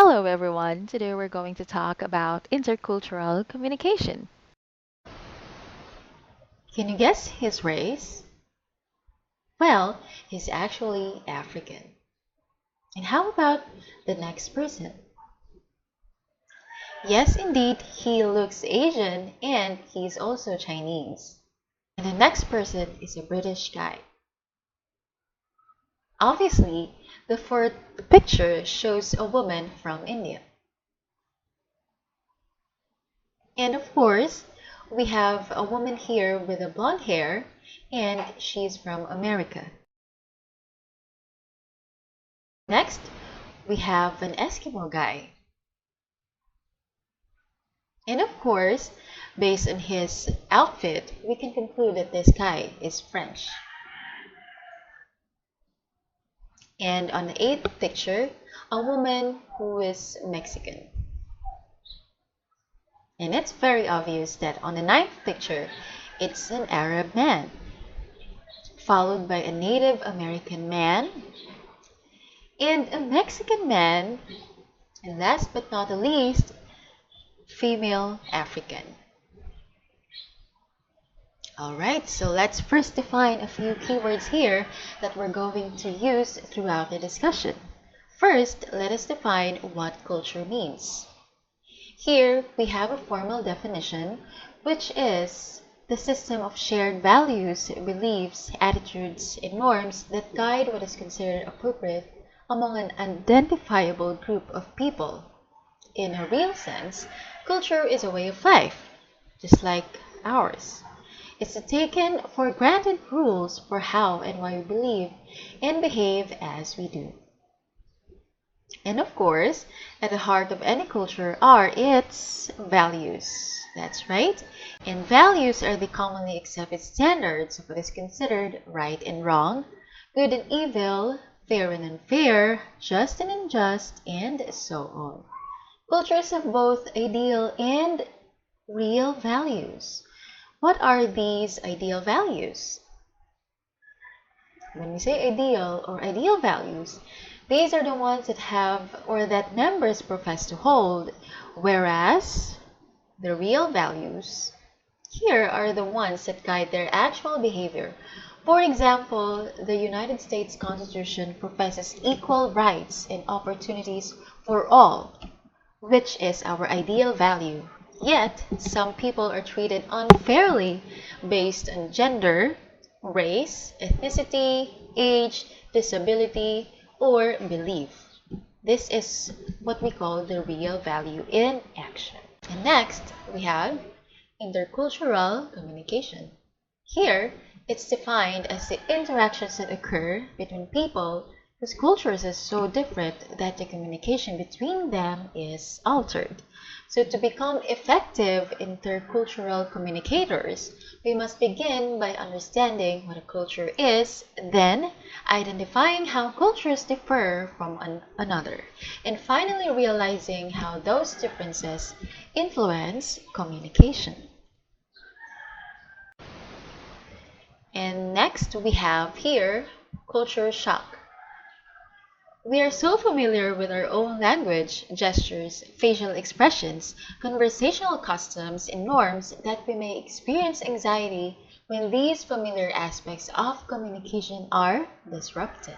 Hello everyone! Today we're going to talk about intercultural communication. Can you guess his race? Well, he's actually African. And how about the next person? Yes, indeed, he looks Asian and he's also Chinese. And the next person is a British guy. Obviously, the fourth picture shows a woman from India. And of course, we have a woman here with a blonde hair and she's from America. Next, we have an Eskimo guy. And of course, based on his outfit, we can conclude that this guy is French. And on the eighth picture, a woman who is Mexican. And it's very obvious that on the ninth picture, it's an Arab man, followed by a Native American man, and a Mexican man, and last but not the least, female African. Alright, so let's first define a few keywords here that we're going to use throughout the discussion. First, let us define what culture means. Here, we have a formal definition, which is the system of shared values, beliefs, attitudes, and norms that guide what is considered appropriate among an identifiable group of people. In a real sense, culture is a way of life, just like ours. It's the taken for granted rules for how and why we believe and behave as we do. And of course, at the heart of any culture are its values. That's right. And values are the commonly accepted standards of what is considered right and wrong, good and evil, fair and unfair, just and unjust, and so on. Cultures have both ideal and real values. What are these ideal values? When we say ideal or ideal values, these are the ones that have or that members profess to hold, whereas the real values here are the ones that guide their actual behavior. For example, the United States Constitution professes equal rights and opportunities for all, which is our ideal value. Yet, some people are treated unfairly based on gender, race, ethnicity, age, disability, or belief. This is what we call the real value in action. And next, we have intercultural communication. Here, it's defined as the interactions that occur between people whose cultures are so different that the communication between them is altered. So to become effective intercultural communicators, we must begin by understanding what a culture is, then identifying how cultures differ from another, and finally realizing how those differences influence communication. And next we have here culture shock. We are so familiar with our own language, gestures, facial expressions, conversational customs, and norms that we may experience anxiety when these familiar aspects of communication are disrupted.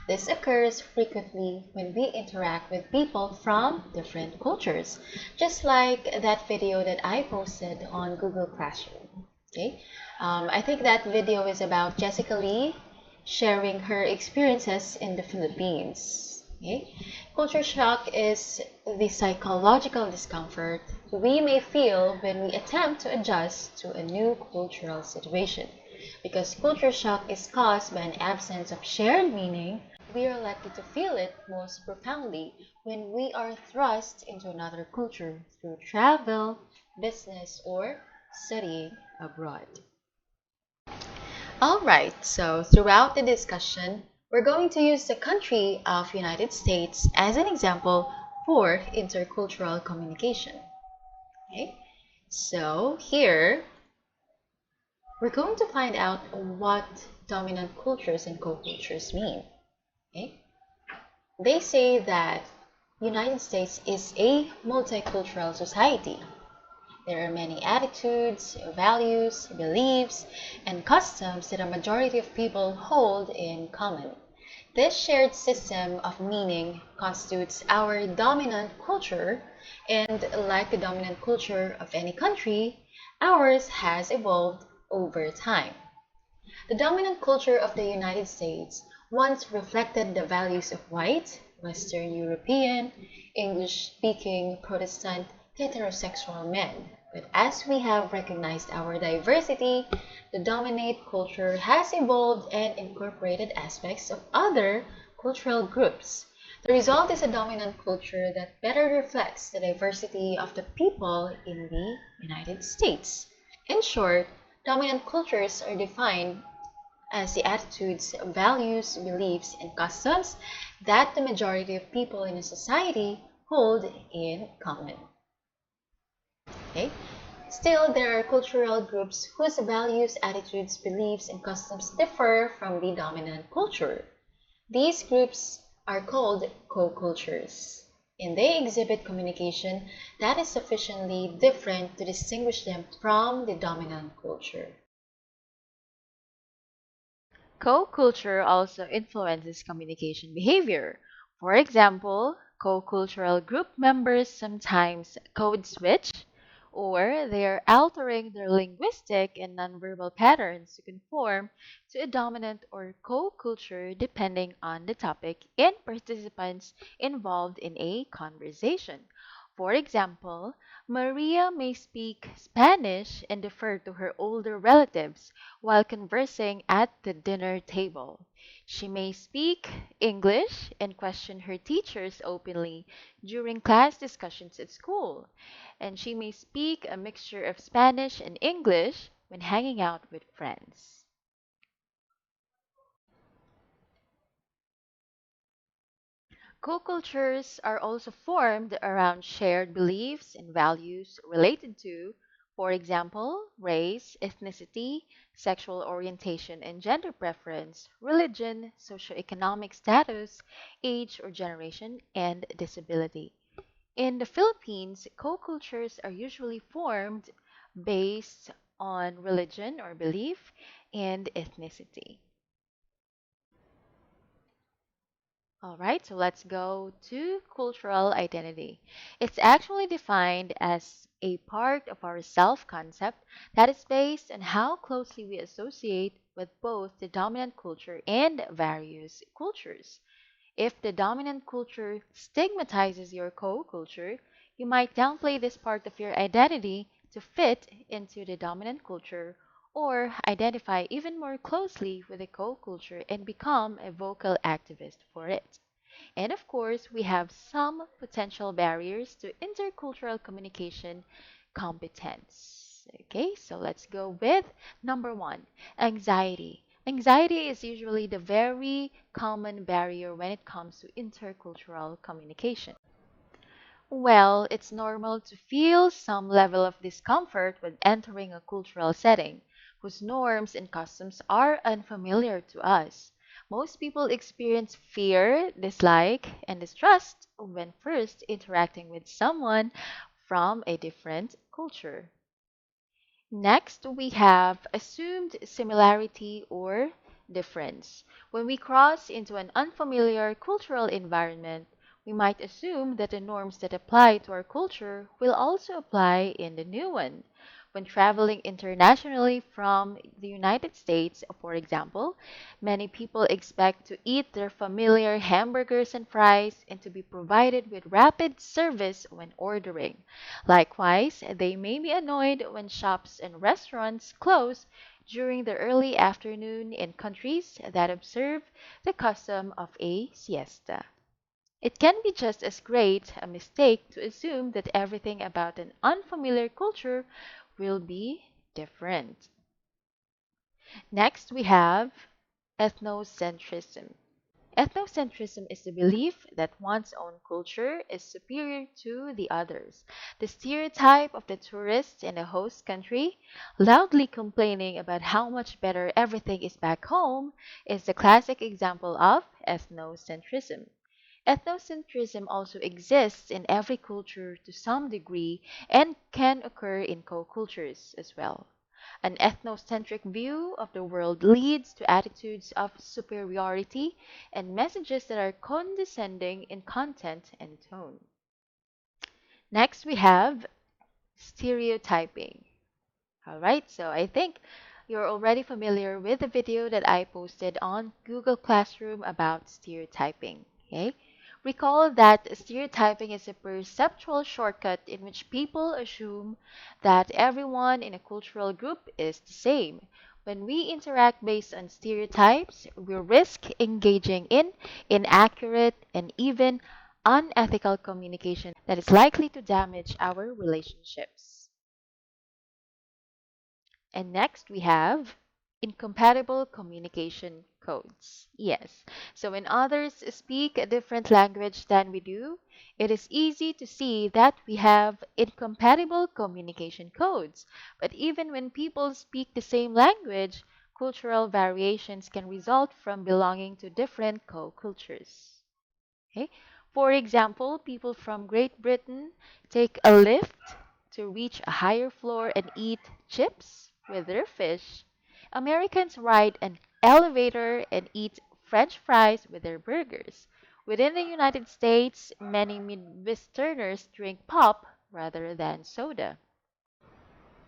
This occurs frequently when we interact with people from different cultures, just like that video that I posted on Google Classroom. Okay? I think that video is about Jessica Lee sharing her experiences in the Philippines. Okay? Culture shock is the psychological discomfort we may feel when we attempt to adjust to a new cultural situation. Because culture shock is caused by an absence of shared meaning, we are likely to feel it most profoundly when we are thrust into another culture through travel, business, or studying abroad. Alright, so throughout the discussion, we're going to use the country of United States as an example for intercultural communication. Okay, so here we're going to find out what dominant cultures and co-cultures mean. Okay, they say that United States is a multicultural society. There are many attitudes, values, beliefs, and customs that a majority of people hold in common. This shared system of meaning constitutes our dominant culture, and like the dominant culture of any country, ours has evolved over time. The dominant culture of the United States once reflected the values of white, Western European, English speaking, Protestant, heterosexual men. But as we have recognized our diversity, the dominant culture has evolved and incorporated aspects of other cultural groups. The result is a dominant culture that better reflects the diversity of the people in the United States. In short, dominant cultures are defined as the attitudes, values, beliefs, and customs that the majority of people in a society hold in common. Okay? Still, there are cultural groups whose values, attitudes, beliefs, and customs differ from the dominant culture. These groups are called co-cultures, and they exhibit communication that is sufficiently different to distinguish them from the dominant culture. Co-culture also influences communication behavior. For example, co-cultural group members sometimes code switch or they are altering their linguistic and nonverbal patterns to conform to a dominant or co-culture depending on the topic and participants involved in a conversation. For example, Maria may speak Spanish and defer to her older relatives while conversing at the dinner table. She may speak English and question her teachers openly during class discussions at school. And she may speak a mixture of Spanish and English when hanging out with friends. Co-cultures are also formed around shared beliefs and values related to, for example, race, ethnicity, sexual orientation and gender preference, religion, socioeconomic status, age or generation, and disability. In the Philippines, co-cultures are usually formed based on religion or belief and ethnicity. All right, so let's go to cultural identity. It's actually defined as a part of our self concept that is based on how closely we associate with both the dominant culture and various cultures. If the dominant culture stigmatizes your co-culture, you might downplay this part of your identity to fit into the dominant culture or identify even more closely with the co-culture and become a vocal activist for it. And of course, we have some potential barriers to intercultural communication competence. Okay, so let's go with number one, anxiety. Anxiety is usually the very common barrier when it comes to intercultural communication. Well, it's normal to feel some level of discomfort when entering a cultural setting whose norms and customs are unfamiliar to us. Most people experience fear, dislike, and distrust when first interacting with someone from a different culture. Next, we have assumed similarity or difference. When we cross into an unfamiliar cultural environment, we might assume that the norms that apply to our culture will also apply in the new one. When traveling internationally from the United States, for example, many people expect to eat their familiar hamburgers and fries and to be provided with rapid service when ordering. Likewise, they may be annoyed when shops and restaurants close during the early afternoon in countries that observe the custom of a siesta. It can be just as great a mistake to assume that everything about an unfamiliar culture will be different. Next, we have ethnocentrism. Ethnocentrism is the belief that one's own culture is superior to the others. The stereotype of the tourist in a host country loudly complaining about how much better everything is back home is the classic example of ethnocentrism. Ethnocentrism also exists in every culture to some degree and can occur in co-cultures as well. An ethnocentric view of the world leads to attitudes of superiority and messages that are condescending in content and tone. Next, we have stereotyping. All right, so I think you're already familiar with the video that I posted on Google Classroom about stereotyping. Okay? Recall that stereotyping is a perceptual shortcut in which people assume that everyone in a cultural group is the same. When we interact based on stereotypes, we risk engaging in inaccurate and even unethical communication that is likely to damage our relationships. And next we have incompatible communication codes. Yes. So when others speak a different language than we do, it is easy to see that we have incompatible communication codes. But even when people speak the same language, cultural variations can result from belonging to different co-cultures. Okay? For example, people from Great Britain take a lift to reach a higher floor and eat chips with their fish. Americans ride an elevator and eat French fries with their burgers. Within the United States, many Midwesterners drink pop rather than soda.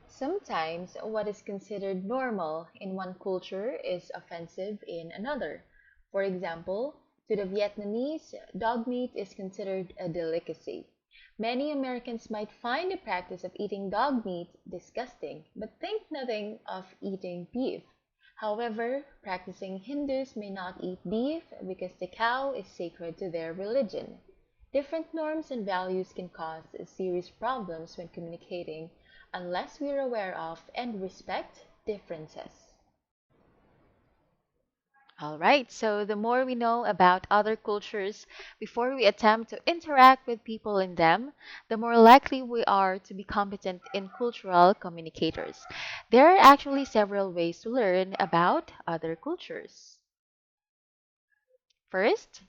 Sometimes what is considered normal in one culture is offensive in another. For example, to the Vietnamese, dog meat is considered a delicacy. Many Americans might find the practice of eating dog meat disgusting, but think nothing of eating beef. However, practicing Hindus may not eat beef because the cow is sacred to their religion. Different norms and values can cause serious problems when communicating unless we're aware of and respect differences. All right, so the more we know about other cultures before we attempt to interact with people in them, the more likely we are to be competent in cultural communicators. There are actually several ways to learn about other cultures. First,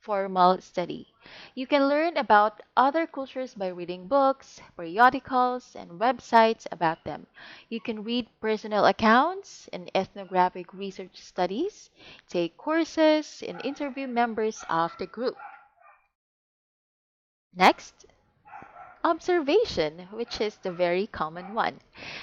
formal study. You can learn about other cultures by reading books, periodicals, and websites about them. You can read personal accounts and ethnographic research studies, take courses, and interview members of the group. Next, observation, which is the very common one.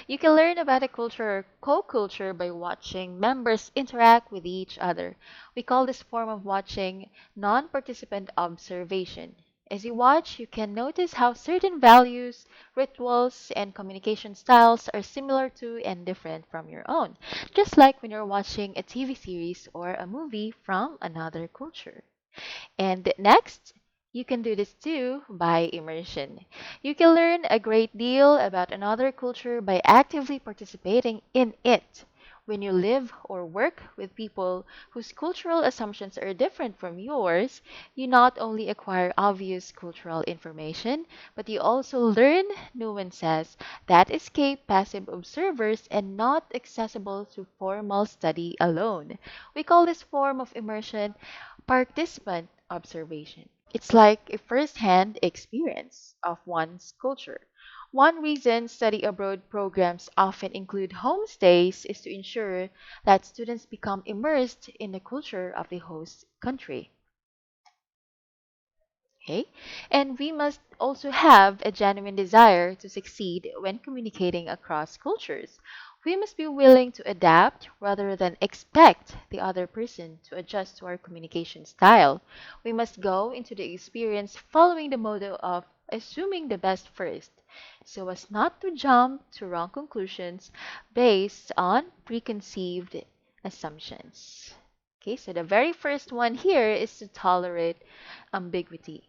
You can learn about a culture or co-culture by watching members interact with each other. We call this form of watching non-participant observation. As you watch, you can notice how certain values, rituals, and communication styles are similar to and different from your own, just like when you're watching a TV series or a movie from another culture. And next, you can do this too by immersion. You can learn a great deal about another culture by actively participating in it. When you live or work with people whose cultural assumptions are different from yours, you not only acquire obvious cultural information, but you also learn nuances that escape passive observers and not accessible to formal study alone. We call this form of immersion participant observation. It's like a first-hand experience of one's culture. One reason study abroad programs often include homestays is to ensure that students become immersed in the culture of the host country. Okay? And we must also have a genuine desire to succeed when communicating across cultures. We must be willing to adapt rather than expect the other person to adjust to our communication style. We must go into the experience following the motto of assuming the best first, so as not to jump to wrong conclusions based on preconceived assumptions. Okay, so the very first one here is to tolerate ambiguity.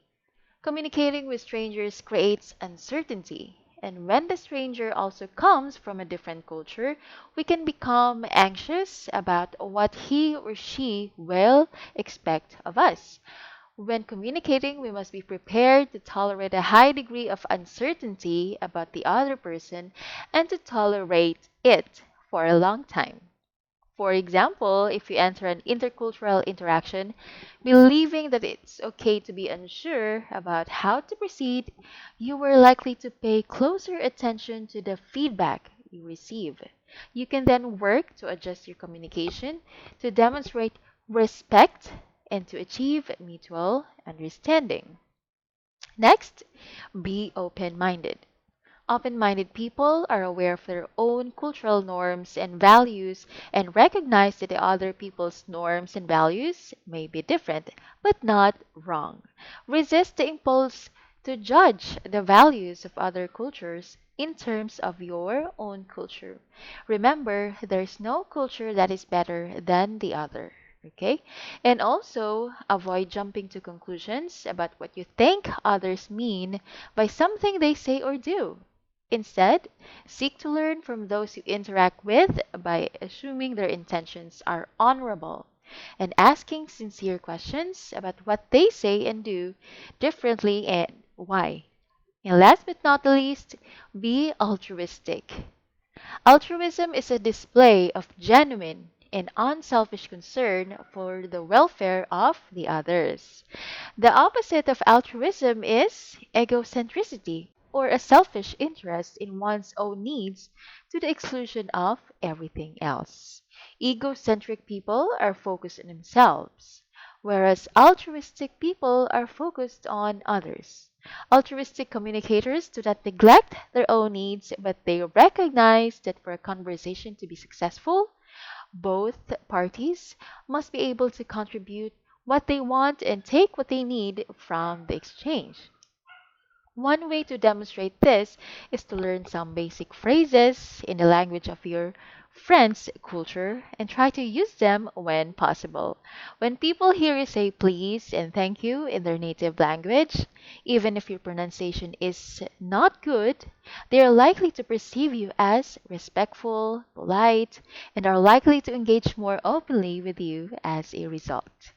Communicating with strangers creates uncertainty. And when the stranger also comes from a different culture, we can become anxious about what he or she will expect of us. When communicating, we must be prepared to tolerate a high degree of uncertainty about the other person and to tolerate it for a long time. For example, if you enter an intercultural interaction believing that it's okay to be unsure about how to proceed, you are likely to pay closer attention to the feedback you receive. You can then work to adjust your communication to demonstrate respect and to achieve mutual understanding. Next, be open minded. Open minded people are aware of their own cultural norms and values and recognize that the other people's norms and values may be different, but not wrong. Resist the impulse to judge the values of other cultures in terms of your own culture. Remember, there's no culture that is better than the other. Okay? And also avoid jumping to conclusions about what you think others mean by something they say or do. Instead, seek to learn from those you interact with by assuming their intentions are honorable and asking sincere questions about what they say and do differently and why. And last but not least, be altruistic. Altruism is a display of genuine and unselfish concern for the welfare of the others. The opposite of altruism is egocentricity, or a selfish interest in one's own needs to the exclusion of everything else. Egocentric people are focused on themselves, whereas altruistic people are focused on others. Altruistic communicators do not neglect their own needs, but they recognize that for a conversation to be successful, both parties must be able to contribute what they want and take what they need from the exchange. One way to demonstrate this is to learn some basic phrases in the language of your friend's culture and try to use them when possible. When people hear you say please and thank you in their native language, even if your pronunciation is not good, they are likely to perceive you as respectful, polite, and are likely to engage more openly with you as a result.